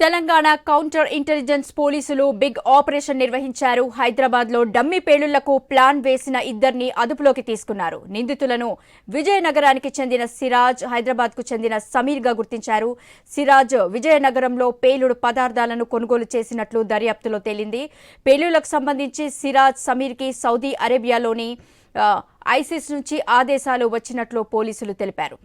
Telangana counter intelligence పోలీసులు big operation నిర్వహించారు. హైదరాబాద్ లో డమ్మీ పేలుళ్లకు ప్లాన్ వేసిన ఇద్దరిని అదుపులోకి తీసుకున్నారు. నిందితులను విజయనగరానికి చెందిన సిరాజ్, హైదరాబాద్ కు చెందిన సమీర్ గా గుర్తించారు. సిరాజ్ విజయనగరంలో పేలుడు పదార్థాలను కొనుగోలు చేసినట్లు దర్యాప్తులో తేలింది. పేలుళ్లకు సంబంధించి సిరాజ్, సమీర్ కి సౌదీ అరేబియాలోని ఐసిస్ నుంచి ఆదేశాలు వచ్చినట్లు పోలీసులు తెలిపారు.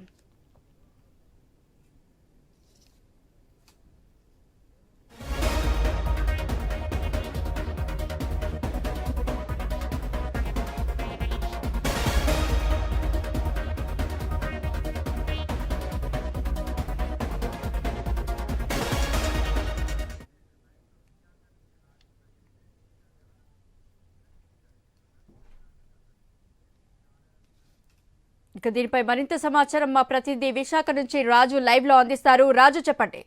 ఇక దీనిపై మరింత సమాచారం మా ప్రతినిధి విశాఖ నుంచి రాజు లైవ్ లో అందిస్తారు. రాజు, చెప్పండి.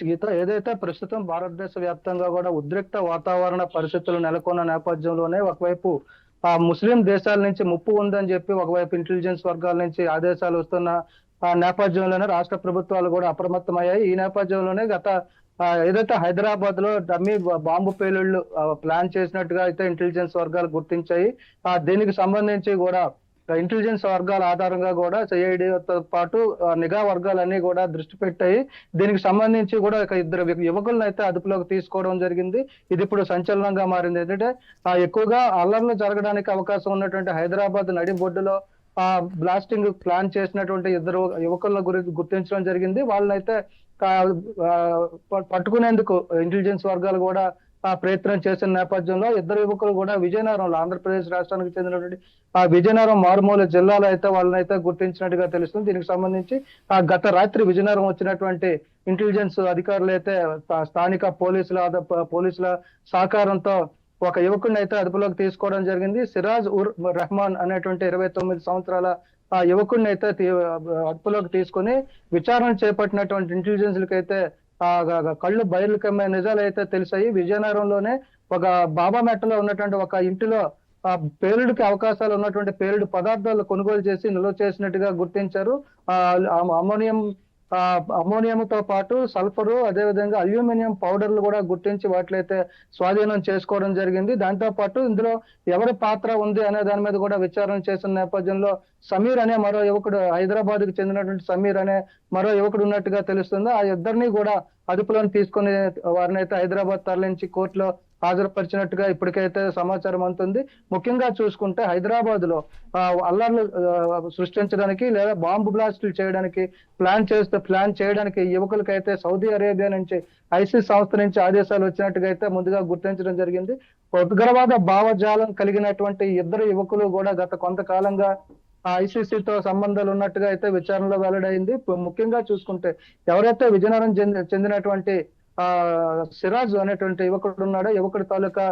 గీత, ఏదైతే ప్రస్తుతం భారతదేశ వ్యాప్తంగా కూడా ఉద్రిక్త వాతావరణ పరిస్థితులు నెలకొన్న నేపథ్యంలోనే ఒకవైపు ముస్లిం దేశాల నుంచి ముప్పు ఉందని చెప్పి ఒకవైపు ఇంటెలిజెన్స్ వర్గాల నుంచి ఆదేశాలు వస్తున్న నేపథ్యంలోనే రాష్ట్ర ప్రభుత్వాలు కూడా అప్రమత్తమయ్యాయి. ఈ నేపథ్యంలోనే ఏదైతే హైదరాబాద్ లో డమ్మీ బాంబు పేలుళ్లు ప్లాన్ చేసినట్టుగా అయితే ఇంటెలిజెన్స్ వర్గాలు గుర్తించాయి. దీనికి సంబంధించి కూడా ఇంటెలిజెన్స్ వర్గాల ఆధారంగా కూడా సిఐడితో పాటు నిఘా వర్గాలన్నీ కూడా దృష్టి పెట్టాయి. దీనికి సంబంధించి కూడా ఇద్దరు యువకులను అయితే అదుపులోకి తీసుకోవడం జరిగింది. ఇది ఇప్పుడు సంచలనంగా మారింది. ఏంటంటే ఎక్కువగా అల్లర్లు జరగడానికి అవకాశం ఉన్నటువంటి హైదరాబాద్ నడిబొడ్డులో బ్లాస్టింగ్ ప్లాన్ చేసినటువంటి ఇద్దరు యువకుల గురించి గుర్తించడం జరిగింది. వాళ్ళనైతే పట్టుకునేందుకు ఇంటెలిజెన్స్ వర్గాలు కూడా ప్రయత్నం చేసిన నేపథ్యంలో ఇద్దరు యువకులు కూడా విజయనగరంలో, ఆంధ్రప్రదేశ్ రాష్ట్రానికి చెందినటువంటి విజయనగరం మారుమూల జిల్లాలో అయితే వాళ్ళని అయితే గుర్తించినట్టుగా తెలుస్తుంది. దీనికి సంబంధించి గత రాత్రి విజయనగరం వచ్చినటువంటి ఇంటెలిజెన్స్ అధికారులు అయితే స్థానిక పోలీసుల సహకారంతో ఒక యువకుడిని అయితే అదుపులోకి తీసుకోవడం జరిగింది. సిరాజ్ ఉర్ రెహమాన్ అనేటువంటి 29 సంవత్సరాల యువకుడిని అయితే అదుపులోకి తీసుకుని విచారణ చేపట్టినటువంటి ఇంటెలిజెన్స్లకి అయితే కళ్ళు బయలు కమ్మే నిజాలు అయితే తెలిసాయి. విజయనగరంలోనే ఒక బాబామెట్టలో ఉన్నటువంటి ఒక ఇంటిలో పేలుడికి అవకాశాలు ఉన్నటువంటి పేలుడు పదార్థాలు కొనుగోలు చేసి నిల్వ చేసినట్టుగా గుర్తించారు. అమోనియంతో పాటు సల్ఫరు, అదేవిధంగా అల్యూమినియం పౌడర్లు కూడా గుర్తించి వాటిలైతే స్వాధీనం చేసుకోవడం జరిగింది. దాంతో పాటు ఇందులో ఎవరి పాత్ర ఉంది అనే దాని మీద కూడా విచారణ చేసిన నేపథ్యంలో సమీర్ అనే మరో యువకుడు, హైదరాబాద్ కు చెందినటువంటి సమీర్ అనే మరో యువకుడు ఉన్నట్టుగా తెలుస్తుంది. ఆ ఇద్దరిని కూడా అదుపులోకి తీసుకుని వారిని అయితే హైదరాబాద్ తరలించి కోర్టులో హాజరుపరిచినట్టుగా ఇప్పటికైతే సమాచారం అందుతుంది. ముఖ్యంగా చూసుకుంటే హైదరాబాద్ లో అల్లర్లు సృష్టించడానికి లేదా బాంబు బ్లాస్టులు చేయడానికి ప్లాన్ చేయడానికి యువకులకైతే సౌదీ అరేబియా నుంచి ఐసిస్ సంస్థ నుంచి ఆదేశాలు వచ్చినట్టుగా అయితే ముందుగా గుర్తించడం జరిగింది. ఉగ్రవాద భావజాలం కలిగినటువంటి ఇద్దరు యువకులు కూడా గత కొంతకాలంగా ఐసిసితో సంబంధాలు ఉన్నట్టుగా అయితే విచారణలో వెల్లడైంది. ముఖ్యంగా చూసుకుంటే ఎవరైతే విజయనగరం చెందినటువంటి సిరాజ్ అనేటువంటి యువకుడు ఉన్నాడో, యువకుడి తాలూకా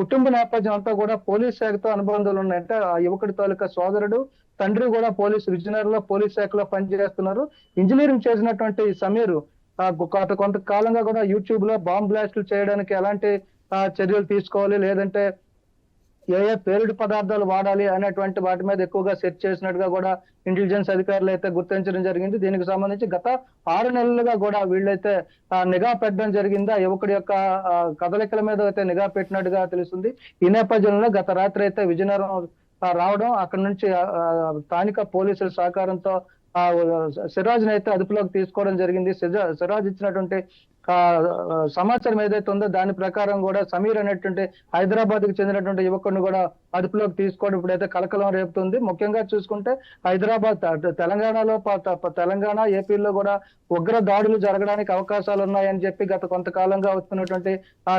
కుటుంబ నేపథ్యం అంతా కూడా పోలీస్ శాఖతో అనుబంధాలు ఉన్నాయంటే ఆ యువకుడి తాలూకా సోదరుడు, తండ్రి కూడా విజయనగరంలో పోలీస్ శాఖలో పనిచేస్తున్నారు. ఇంజనీరింగ్ చేసినటువంటి సమీర్ కొంతకాలంగా కూడా యూట్యూబ్ లో బాంబ్ బ్లాస్టులు చేయడానికి ఎలాంటి చర్యలు తీసుకోవాలి, లేదంటే ఏ పేలుడు పదార్థాలు వాడాలి అనేటువంటి వాటి మీద ఎక్కువగా సెర్చ్ చేసినట్టుగా కూడా ఇంటెలిజెన్స్ అధికారులు అయితే గుర్తించడం జరిగింది. దీనికి సంబంధించి గత 6 నెలలుగా కూడా వీళ్ళైతే నిఘా పెట్టడం జరిగింది. ఆ యువకుడి యొక్క కదలికల మీద అయితే నిఘా పెట్టినట్టుగా తెలుస్తుంది. ఈ నేపథ్యంలో గత రాత్రి అయితే విజయనగరం రావడం, అక్కడి నుంచి స్థానిక పోలీసుల సహకారంతో సిరాజ్ ని అయితే అదుపులోకి తీసుకోవడం జరిగింది. సిరాజ్ ఇచ్చినటువంటి సమాచారం ఏదైతే ఉందో దాని ప్రకారం కూడా సమీర్ అనేటువంటి హైదరాబాద్ కు చెందినటువంటి యువకుడిని కూడా అదుపులోకి తీసుకోవడం ఇప్పుడైతే కలకలం రేపుతుంది. ముఖ్యంగా చూసుకుంటే హైదరాబాద్, తెలంగాణ, ఏపీలో కూడా ఉగ్ర దాడులు జరగడానికి అవకాశాలు ఉన్నాయని చెప్పి గత కొంతకాలంగా వస్తున్నటువంటి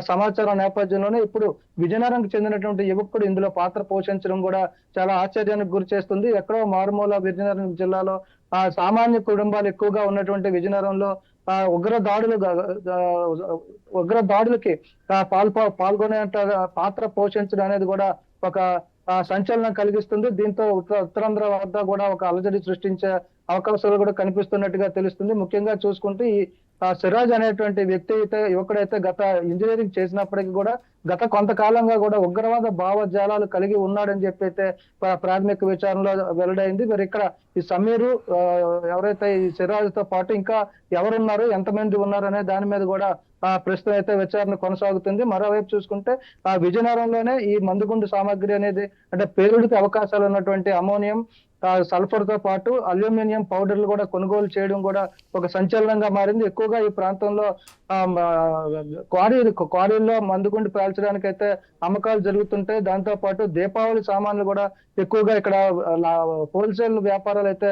సమాచారం నేపథ్యంలోనే ఇప్పుడు విజయనగరంకి చెందినటువంటి యువకుడు ఇందులో పాత్ర పోషించడం కూడా చాలా ఆశ్చర్యానికి గురి చేస్తుంది. ఎక్కడో మారుమూల విజయనగరం జిల్లాలో సామాన్య కుటుంబాలు ఎక్కువగా ఉన్నటువంటి విజయనగరంలో ఉగ్ర దాడులకి పాల్గొనే పాత్ర పోషించడం అనేది కూడా ఒక సంచలనం కలిగిస్తుంది. దీంతో ఉత్తరాంధ్ర వద్ద కూడా ఒక అలజడి సృష్టించే అవకాశాలు కూడా కనిపిస్తున్నట్టుగా తెలుస్తుంది. ముఖ్యంగా చూసుకుంటే ఈ సిరాజ్ అనేటువంటి వ్యక్తి అయితే యువకుడైతే గత ఇంజనీరింగ్ చేసినప్పటికీ కూడా గత కొంతకాలంగా కూడా ఉగ్రవాద భావజాలాలు కలిగి ఉన్నాడని చెప్పి అయితే ప్రాథమిక విచారణలో వెల్లడైంది. మరి ఇక్కడ ఈ సమీరు ఎవరైతే ఈ సిరాజ్ తో పాటు ఇంకా ఎవరున్నారు, ఎంతమంది ఉన్నారు అనే దాని మీద కూడా ప్రస్తుతం అయితే విచారణ కొనసాగుతుంది. మరోవైపు చూసుకుంటే విజయనగరంలోనే ఈ మందుగుండు సామాగ్రి అనేది అంటే పేలుడికి అవకాశాలు ఉన్నటువంటి అమోనియం, సల్ఫర్ తో పాటు అల్యూమినియం పౌడర్లు కూడా కొనుగోలు చేయడం కూడా ఒక సంచలనంగా మారింది. ఎక్కువగా ఈ ప్రాంతంలో క్వారీల్లో మందుగుండు పేల్చడానికి అయితే అమ్మకాలు జరుగుతుంటాయి. దాంతో పాటు దీపావళి సామాన్లు కూడా ఎక్కువగా ఇక్కడ హోల్సేల్ వ్యాపారాలు అయితే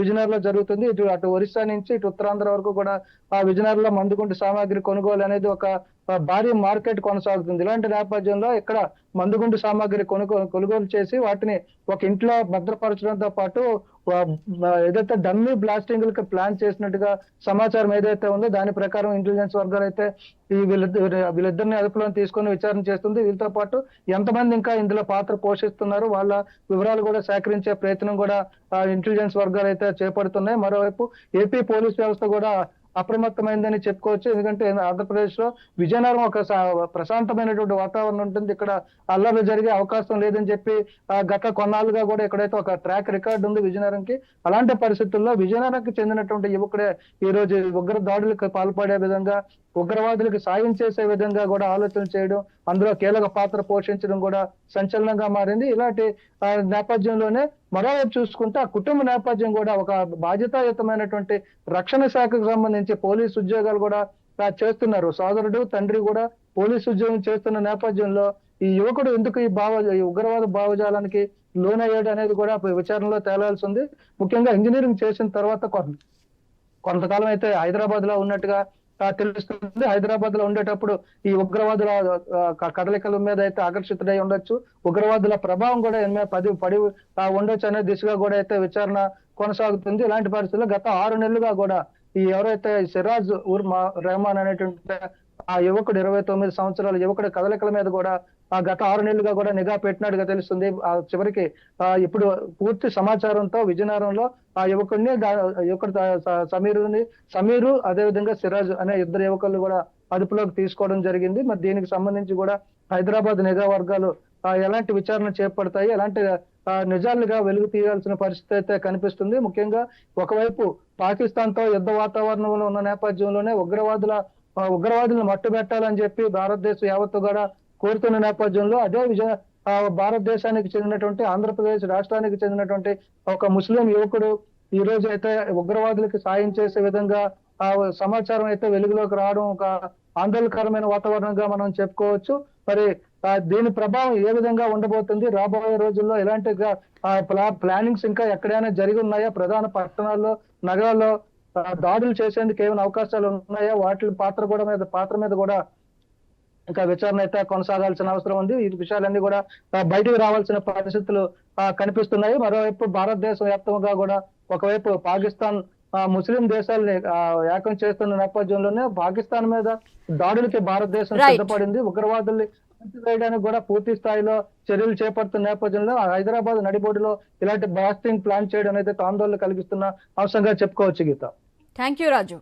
విజయనగరంలో జరుగుతుంది. అటు ఒరిస్సా నుంచి ఇటు ఉత్తరాంధ్ర వరకు కూడా విజయనగరంలో మందుగుండు సామాగ్రి కొనుగోలు అనేది ఒక భారీ మార్కెట్ కొనసాగుతుంది. ఇలాంటి నేపథ్యంలో ఇక్కడ మందుగుండు సామాగ్రి కొనుగోలు చేసి వాటిని ఒక ఇంట్లో భద్రపరచడంతో పాటు ఏదైతే డమ్మీ బ్లాస్టింగ్లకు ప్లాన్ చేసినట్టుగా సమాచారం ఏదైతే ఉందో దాని ప్రకారం ఇంటెలిజెన్స్ వర్గాలు అయితే ఈ వీళ్ళిద్దరిని అదుపులోకి తీసుకొని విచారణ చేస్తుంది. వీళ్ళతో పాటు ఎంతమంది ఇంకా ఇందులో పాత్ర పోషిస్తున్నారు వాళ్ళ వివరాలు కూడా సేకరించే ప్రయత్నం కూడా ఇంటెలిజెన్స్ వర్గాలు అయితే చేపడుతున్నాయి. మరోవైపు ఏపీ పోలీస్ వ్యవస్థ కూడా అప్రమత్తమైందని చెప్పుకోవచ్చు. ఎందుకంటే ఆంధ్రప్రదేశ్ లో విజయనగరం ఒక ప్రశాంతమైనటువంటి వాతావరణం ఉంటుంది. ఇక్కడ అల్లర్లు జరిగే అవకాశం లేదని చెప్పి గత కొన్నాళ్ళుగా కూడా ఇక్కడైతే ఒక ట్రాక్ రికార్డు ఉంది విజయనగరంకి. అలాంటి పరిస్థితుల్లో విజయనగరంకి చెందినటువంటి యువకుడే ఈ రోజు ఉగ్ర దాడులకు పాల్పడే విధంగా, ఉగ్రవాదులకు సాయం చేసే విధంగా కూడా ఆలోచన చేయడం, అందులో కీలక పాత్ర పోషించడం కూడా సంచలనంగా మారింది. ఇలాంటి నేపథ్యంలోనే మరోవైపు చూసుకుంటే ఆ కుటుంబ నేపథ్యం కూడా ఒక బాధ్యతాయుతమైనటువంటి రక్షణ శాఖకు సంబంధించి పోలీసు ఉద్యోగాలు కూడా చేస్తున్నారు. సోదరుడు తండ్రి కూడా పోలీసు ఉద్యోగం చేస్తున్న నేపథ్యంలో ఈ యువకుడు ఎందుకు ఈ ఉగ్రవాద భావజాలానికి లోనయ్యాడు అనేది కూడా విచారణలో తేలాల్సి ఉంది. ముఖ్యంగా ఇంజనీరింగ్ చేసిన తర్వాత కొంతకాలం అయితే హైదరాబాద్ లో ఉన్నట్టుగా తెలుస్తుంది. హైదరాబాద్ లో ఉండేటప్పుడు ఈ ఉగ్రవాదుల కదలికల మీద అయితే ఆకర్షితుడై ఉండొచ్చు, ఉగ్రవాదుల ప్రభావం కూడా పడి ఉండొచ్చు అనే దిశగా కూడా అయితే విచారణ కొనసాగుతుంది. ఇలాంటి పరిస్థితుల్లో గత 6 నెలలుగా కూడా ఈ ఎవరైతే సిరాజ్ రెహమాన్ అనేటువంటి ఆ యువకుడు 29 సంవత్సరాల యువకుడి కదలికల మీద కూడా గత 6 నెలలుగా కూడా నిఘా పెట్టినట్టుగా తెలుస్తుంది. చివరికి ఇప్పుడు పూర్తి సమాచారంతో విజయనగరంలో ఆ యువకుడిని సమీరు అదేవిధంగా సిరాజ్ అనే ఇద్దరు యువకులు కూడా అదుపులోకి తీసుకోవడం జరిగింది. మరి దీనికి సంబంధించి కూడా హైదరాబాద్ నిఘా వర్గాలు ఎలాంటి విచారణ చేపడతాయి, ఎలాంటి నిజాలుగా వెలుగు తీయాల్సిన పరిస్థితి అయితే కనిపిస్తుంది. ముఖ్యంగా ఒకవైపు పాకిస్తాన్ తో యుద్ధ వాతావరణంలో ఉన్న నేపథ్యంలోనే ఉగ్రవాదులను మట్టుబెట్టాలని చెప్పి భారతదేశం యావత్తు కూడా కోరుతున్న నేపథ్యంలో అదే భారతదేశానికి చెందినటువంటి ఆంధ్రప్రదేశ్ రాష్ట్రానికి చెందినటువంటి ఒక ముస్లిం యువకుడు ఈ రోజు అయితే ఉగ్రవాదులకు సాయం చేసే విధంగా సమాచారం అయితే వెలుగులోకి రావడం ఒక ఆందోళనకరమైన వాతావరణంగా మనం చెప్పుకోవచ్చు. మరి దీని ప్రభావం ఏ విధంగా ఉండబోతుంది, రాబోయే రోజుల్లో ఎలాంటి ప్లానింగ్స్ ఇంకా ఎక్కడైనా జరిగి ఉన్నాయా, ప్రధాన పట్టణాల్లో నగరాల్లో దాడులు చేసేందుకు ఏమైనా అవకాశాలు ఉన్నాయా, వాటి పాత్ర మీద కూడా ఇంకా విచారణ అయితే కొనసాగాల్సిన అవసరం ఉంది. ఈ విషయాలన్నీ కూడా బయటకు రావాల్సిన పరిస్థితులు కనిపిస్తున్నాయి. మరోవైపు భారతదేశ వ్యాప్తంగా కూడా ఒకవైపు పాకిస్తాన్ ముస్లిం దేశాలని ఏకం చేస్తున్న నేపథ్యంలోనే పాకిస్తాన్ మీద దాడులకి భారతదేశం సిద్ధపడింది. ఉగ్రవాదుల్ని వేయడానికి కూడా పూర్తి స్థాయిలో చర్యలు చేపడుతున్న నేపథ్యంలో హైదరాబాద్ నడిబొడ్డులో ఇలాంటి బ్లాస్టింగ్ ప్లాన్ చేయడం అనేది ఆందోళన కలిగిస్తున్న అంశంగా చెప్పుకోవచ్చు. గీత, థ్యాంక్ యూ రాజు.